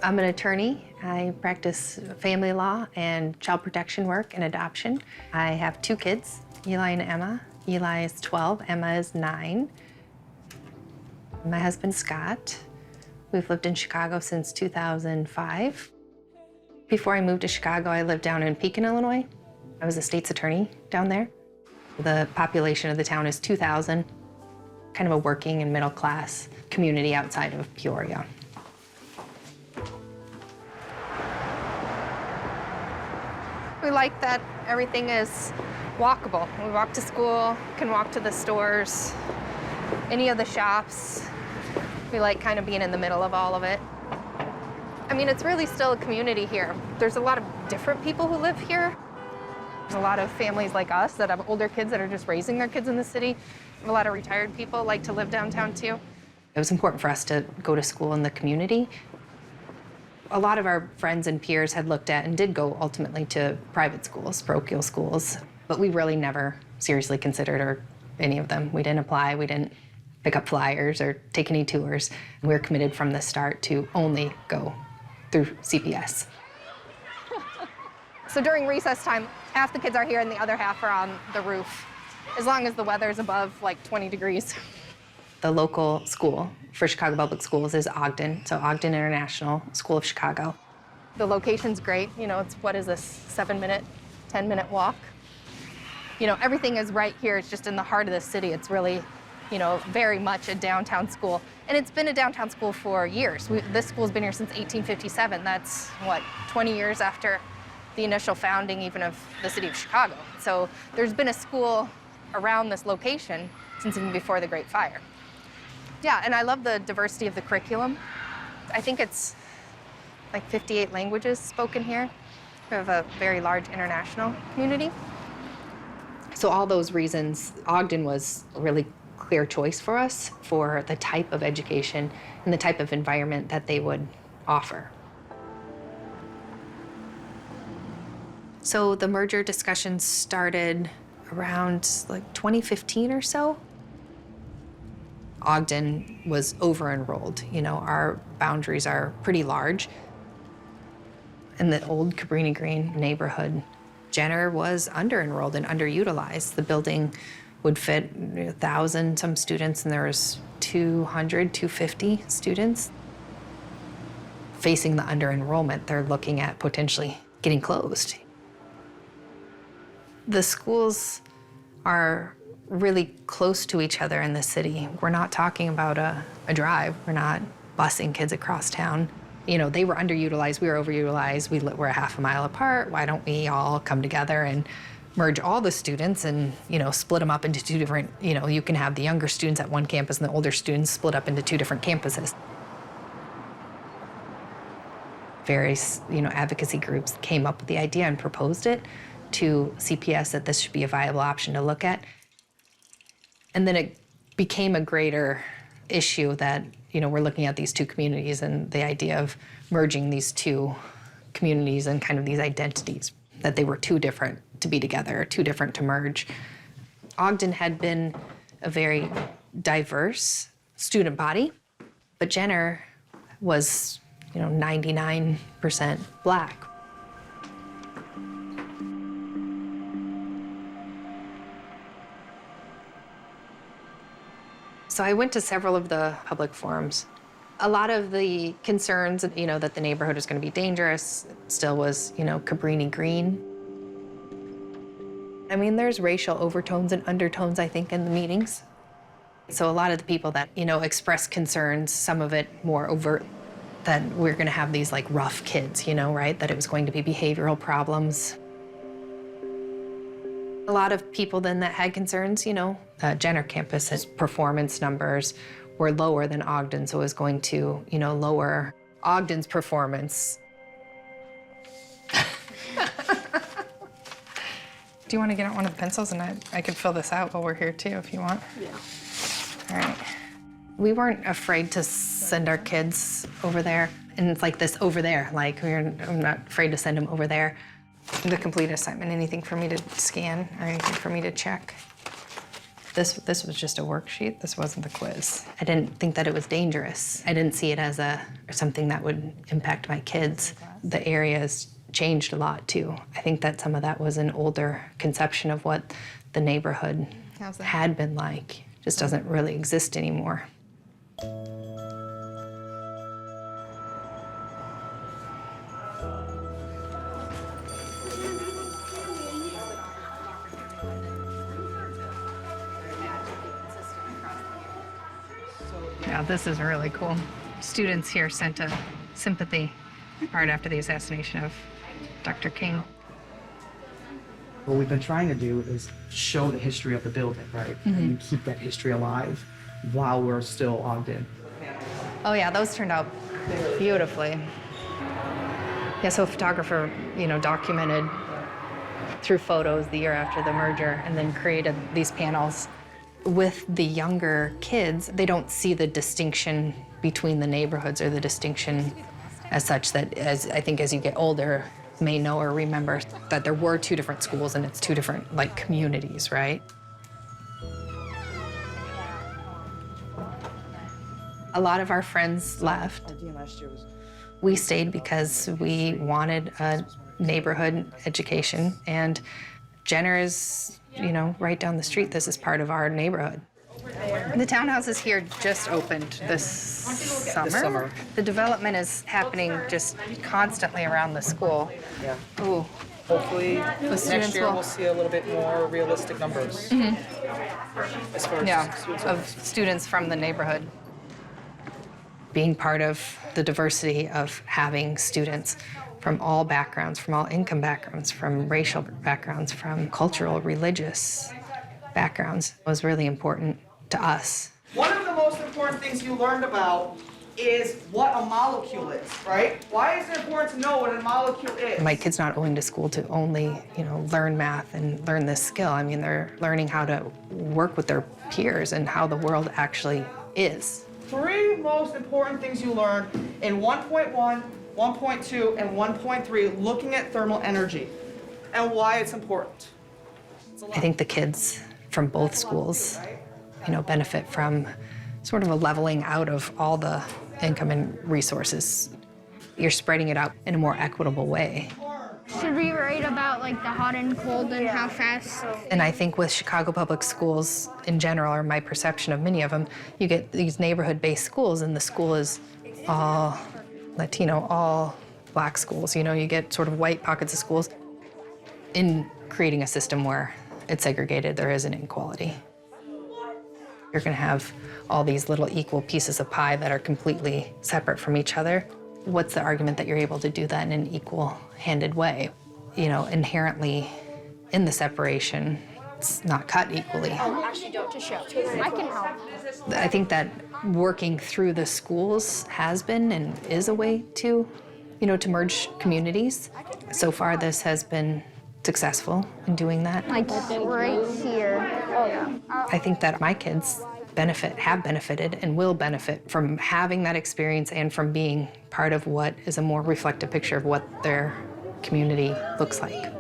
I'm an attorney. I practice family law and child protection work and adoption. I have 2 kids, Eli and Emma. Eli is 12, Emma is 9. My husband, Scott. We've lived in Chicago since 2005. Before I moved to Chicago, I lived down in Pekin, Illinois. I was a state's attorney down there. The population of the town is 2,000, kind of a working and middle class community outside of Peoria. We like that everything is walkable. We walk to school, can walk to the stores, any of the shops. We like kind of being in the middle of all of it. I mean, it's really still a community here. There's a lot of different people who live here. There's a lot of families like us that have older kids that are just raising their kids in the city. A lot of retired people like to live downtown too. It was important for us to go to school in the community. A lot of our friends and peers had looked at and did go ultimately to private schools, parochial schools, but we really never seriously considered any of them. We didn't apply, we didn't pick up flyers or take any tours. We were committed from the start to only go through CPS. So during recess time, half the kids are here and the other half are on the roof, as long as the weather's above like 20 degrees. The local school for Chicago Public Schools is Ogden, so Ogden International School of Chicago. The location's great. You know, it's, what is this, 7-minute, 10-minute walk? You know, everything is right here. It's just in the heart of the city. It's really, you know, very much a downtown school. And it's been a downtown school for years. This school's been here since 1857. That's, what, 20 years after the initial founding even of the city of Chicago. So there's been a school around this location since even before the Great Fire. Yeah, and I love the diversity of the curriculum. I think it's like 58 languages spoken here. We have a very large international community. So all those reasons, Ogden was a really clear choice for us for the type of education and the type of environment that they would offer. So the merger discussions started around like 2015 or so. Ogden was over-enrolled. You know, our boundaries are pretty large. In the old Cabrini-Green neighborhood, Jenner was under-enrolled and underutilized. The building would fit 1,000 some students, and there was 200, 250 students. Facing the under-enrollment, they're looking at potentially getting closed. The schools are really close to each other in the city. We're not talking about a drive. We're not busing kids across town. You know, they were underutilized, we were overutilized. We're a half a mile apart. Why don't we all come together and merge all the students and, you know, split them up into 2 different, you know, you can have the younger students at one campus and the older students split up into 2 different campuses. Various, you know, advocacy groups came up with the idea and proposed it to CPS that this should be a viable option to look at. And then it became a greater issue that, you know, we're looking at these 2 communities and the idea of merging these 2 communities and kind of these identities, that they were too different to be together, too different to merge. Ogden had been a very diverse student body, but Jenner was, you know, 99% Black. So I went to several of the public forums. A lot of the concerns, you know, that the neighborhood was going to be dangerous still was, you know, Cabrini-Green. I mean, there's racial overtones and undertones, I think, in the meetings. So a lot of the people that, you know, expressed concerns, some of it more overt, that we're going to have these, like, rough kids, you know, right? That it was going to be behavioral problems. A lot of people then that had concerns, you know, Jenner campus's performance numbers were lower than Ogden, so it was going to, you know, lower Ogden's performance. Do you want to get out one of the pencils and I could fill this out while we're here too, if you want? Yeah. All right. We weren't afraid to send our kids over there, and it's like this over there, like I'm not afraid to send them over there. The complete assignment, anything for me to scan or anything for me to check? This was just a worksheet. This wasn't the quiz. I didn't think that it was dangerous. I didn't see it as something that would impact my kids. The area has changed a lot too. I think that some of that was an older conception of what the neighborhood had been like. It just doesn't really exist anymore. Yeah, this is really cool. Students here sent a sympathy card after the assassination of Dr. King. What we've been trying to do is show the history of the building, right? And keep that history alive while we're still Ogden. Oh yeah, those turned out beautifully. Yeah, so a photographer, documented through photos the year after the merger and then created these panels. With the younger kids, they don't see the distinction between the neighborhoods or the distinction as such that, I think as you get older, may know or remember that there were two different schools and it's two different communities, right? A lot of our friends left. We stayed because we wanted a neighborhood education, and Jenner is, right down the street. This is part of our neighborhood. The townhouses here just opened this summer. The development is happening just constantly around the school. Yeah. Ooh. Hopefully, next year we'll see a little bit more realistic numbers. As far as students from the neighborhood. Being part of the diversity of having students from all backgrounds, from all income backgrounds, from racial backgrounds, from cultural, religious backgrounds was really important to us. One of the most important things you learned about is what a molecule is, right? Why is it important to know what a molecule is? My kid's not going to school to only, learn math and learn this skill. I mean, they're learning how to work with their peers and how the world actually is. 3 most important things you learned in 1.1, 1.2, and 1.3, looking at thermal energy and why it's important. I think the kids from both schools, benefit from sort of a leveling out of all the income and resources. You're spreading it out in a more equitable way. Should we write about the hot and cold and how fast? And I think with Chicago Public Schools in general, or my perception of many of them, you get these neighborhood-based schools and the school is all Latino, all Black schools. You get sort of white pockets of schools. In creating a system where it's segregated, there is an inequality. You're gonna have all these little equal pieces of pie that are completely separate from each other. What's the argument that you're able to do that in an equal-handed way? Inherently in the separation, it's not cut equally. Actually, don't to show. I can help. I think that working through the schools has been and is a way to, to merge communities. So far, this has been successful in doing that. Right here. Oh, yeah. I think that my kids have benefited and will benefit from having that experience and from being part of what is a more reflective picture of what their community looks like.